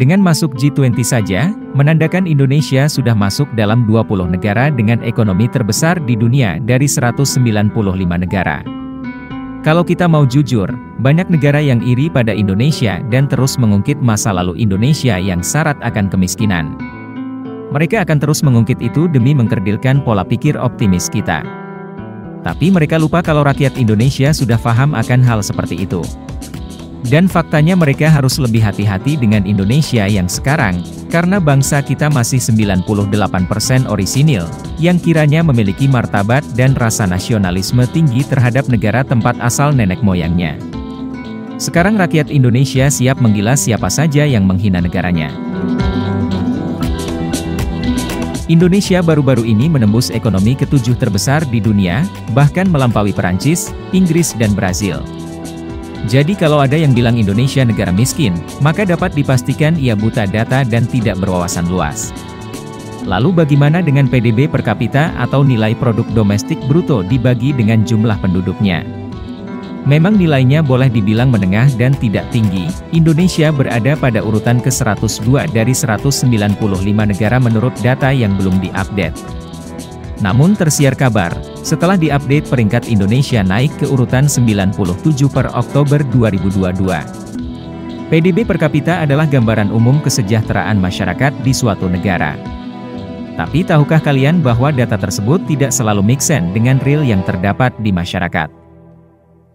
Dengan masuk G20 saja, menandakan Indonesia sudah masuk dalam 20 negara dengan ekonomi terbesar di dunia dari 195 negara. Kalau kita mau jujur, banyak negara yang iri pada Indonesia dan terus mengungkit masa lalu Indonesia yang syarat akan kemiskinan. Mereka akan terus mengungkit itu demi mengkerdilkan pola pikir optimis kita. Tapi mereka lupa kalau rakyat Indonesia sudah paham akan hal seperti itu. Dan faktanya mereka harus lebih hati-hati dengan Indonesia yang sekarang, karena bangsa kita masih 98% orisinil, yang kiranya memiliki martabat dan rasa nasionalisme tinggi terhadap negara tempat asal nenek moyangnya. Sekarang rakyat Indonesia siap menggilas siapa saja yang menghina negaranya. Indonesia baru-baru ini menembus ekonomi ke-7 terbesar di dunia, bahkan melampaui Perancis, Inggris dan Brazil. Jadi kalau ada yang bilang Indonesia negara miskin, maka dapat dipastikan ia buta data dan tidak berwawasan luas. Lalu bagaimana dengan PDB per kapita atau nilai produk domestik bruto dibagi dengan jumlah penduduknya? Memang nilainya boleh dibilang menengah dan tidak tinggi. Indonesia berada pada urutan ke-102 dari 195 negara menurut data yang belum diupdate. Namun tersiar kabar, setelah diupdate peringkat Indonesia naik ke urutan 97 per Oktober 2022. PDB per kapita adalah gambaran umum kesejahteraan masyarakat di suatu negara. Tapi tahukah kalian bahwa data tersebut tidak selalu make sense dengan real yang terdapat di masyarakat?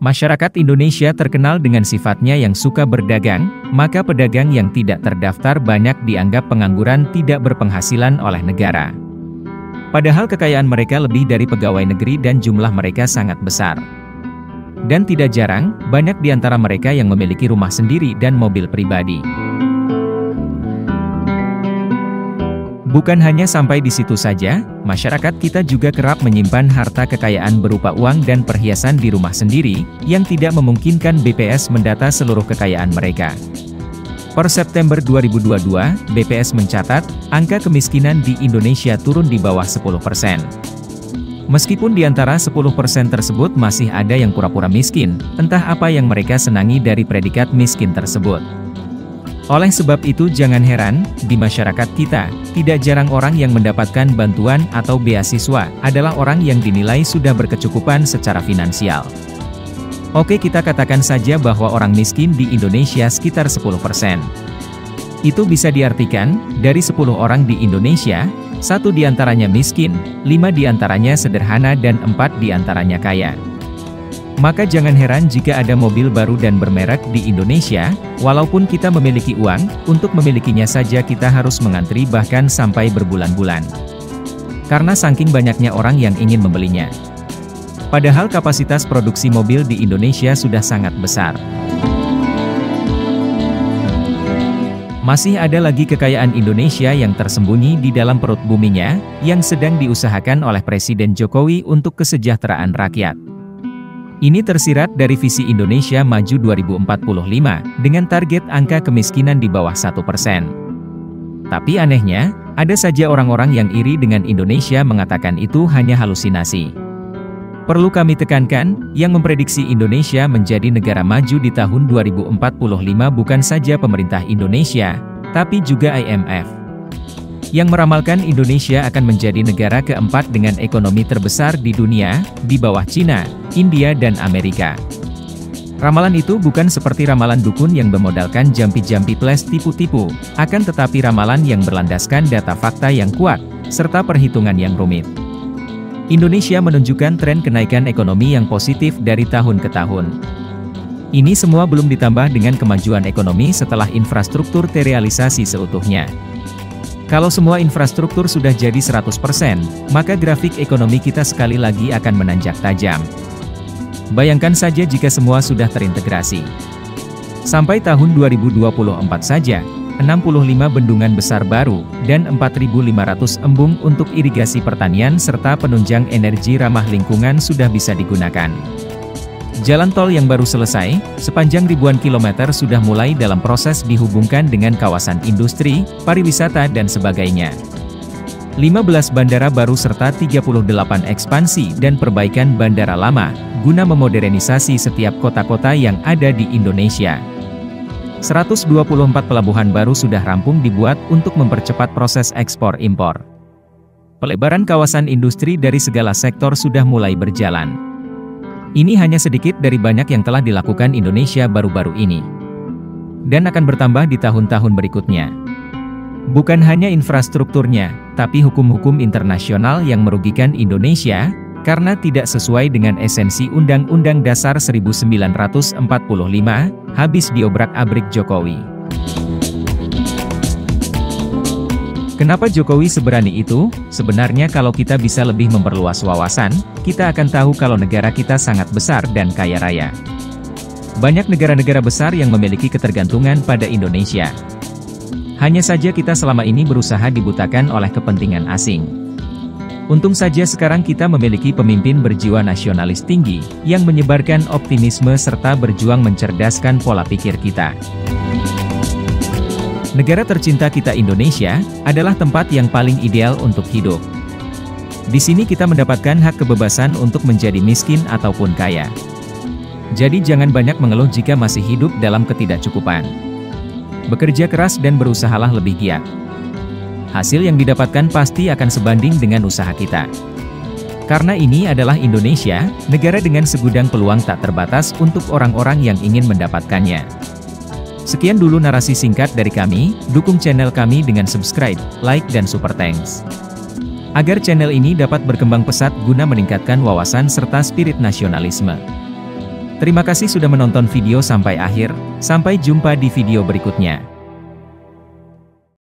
Masyarakat Indonesia terkenal dengan sifatnya yang suka berdagang, maka pedagang yang tidak terdaftar banyak dianggap pengangguran tidak berpenghasilan oleh negara. Padahal kekayaan mereka lebih dari pegawai negeri dan jumlah mereka sangat besar. Dan tidak jarang, banyak di antara mereka yang memiliki rumah sendiri dan mobil pribadi. Bukan hanya sampai di situ saja, masyarakat kita juga kerap menyimpan harta kekayaan berupa uang dan perhiasan di rumah sendiri, yang tidak memungkinkan BPS mendata seluruh kekayaan mereka. Per September 2022, BPS mencatat, angka kemiskinan di Indonesia turun di bawah 10%. Meskipun di antara 10% tersebut masih ada yang pura-pura miskin, entah apa yang mereka senangi dari predikat miskin tersebut. Oleh sebab itu jangan heran, di masyarakat kita, tidak jarang orang yang mendapatkan bantuan atau beasiswa, adalah orang yang dinilai sudah berkecukupan secara finansial. Oke, kita katakan saja bahwa orang miskin di Indonesia sekitar 10%. Itu bisa diartikan, dari 10 orang di Indonesia, 1 diantaranya miskin, 5 diantaranya sederhana dan 4 diantaranya kaya. Maka jangan heran jika ada mobil baru dan bermerek di Indonesia, walaupun kita memiliki uang, untuk memilikinya saja kita harus mengantri bahkan sampai berbulan-bulan. Karena saking banyaknya orang yang ingin membelinya. Padahal kapasitas produksi mobil di Indonesia sudah sangat besar. Masih ada lagi kekayaan Indonesia yang tersembunyi di dalam perut buminya, yang sedang diusahakan oleh Presiden Jokowi untuk kesejahteraan rakyat. Ini tersirat dari visi Indonesia Maju 2045, dengan target angka kemiskinan di bawah 1%. Tapi anehnya, ada saja orang-orang yang iri dengan Indonesia mengatakan itu hanya halusinasi. Perlu kami tekankan, yang memprediksi Indonesia menjadi negara maju di tahun 2045 bukan saja pemerintah Indonesia, tapi juga IMF. Yang meramalkan Indonesia akan menjadi negara keempat dengan ekonomi terbesar di dunia, di bawah Cina, India dan Amerika. Ramalan itu bukan seperti ramalan dukun yang bermodalkan jampi-jampi plus tipu-tipu, akan tetapi ramalan yang berlandaskan data fakta yang kuat, serta perhitungan yang rumit. Indonesia menunjukkan tren kenaikan ekonomi yang positif dari tahun ke tahun. Ini semua belum ditambah dengan kemajuan ekonomi setelah infrastruktur terrealisasi seutuhnya. Kalau semua infrastruktur sudah jadi 100%, maka grafik ekonomi kita sekali lagi akan menanjak tajam. Bayangkan saja jika semua sudah terintegrasi. Sampai tahun 2024 saja, 65 bendungan besar baru, dan 4.500 embung untuk irigasi pertanian serta penunjang energi ramah lingkungan sudah bisa digunakan. Jalan tol yang baru selesai, sepanjang ribuan kilometer sudah mulai dalam proses dihubungkan dengan kawasan industri, pariwisata dan sebagainya. 15 bandara baru serta 38 ekspansi dan perbaikan bandara lama, guna memodernisasi setiap kota-kota yang ada di Indonesia. 124 pelabuhan baru sudah rampung dibuat untuk mempercepat proses ekspor-impor. Pelebaran kawasan industri dari segala sektor sudah mulai berjalan. Ini hanya sedikit dari banyak yang telah dilakukan Indonesia baru-baru ini. Dan akan bertambah di tahun-tahun berikutnya. Bukan hanya infrastrukturnya, tapi hukum-hukum internasional yang merugikan Indonesia, karena tidak sesuai dengan esensi Undang-Undang Dasar 1945, habis diobrak-abrik Jokowi. Kenapa Jokowi seberani itu? Sebenarnya kalau kita bisa lebih memperluas wawasan, kita akan tahu kalau negara kita sangat besar dan kaya raya. Banyak negara-negara besar yang memiliki ketergantungan pada Indonesia. Hanya saja kita selama ini berusaha dibutakan oleh kepentingan asing. Untung saja sekarang kita memiliki pemimpin berjiwa nasionalis tinggi, yang menyebarkan optimisme serta berjuang mencerdaskan pola pikir kita. Negara tercinta kita Indonesia, adalah tempat yang paling ideal untuk hidup. Di sini kita mendapatkan hak kebebasan untuk menjadi miskin ataupun kaya. Jadi jangan banyak mengeluh jika masih hidup dalam ketidakcukupan. Bekerja keras dan berusahalah lebih giat. Hasil yang didapatkan pasti akan sebanding dengan usaha kita. Karena ini adalah Indonesia, negara dengan segudang peluang tak terbatas untuk orang-orang yang ingin mendapatkannya. Sekian dulu narasi singkat dari kami, dukung channel kami dengan subscribe, like dan super thanks. Agar channel ini dapat berkembang pesat guna meningkatkan wawasan serta spirit nasionalisme. Terima kasih sudah menonton video sampai akhir, sampai jumpa di video berikutnya.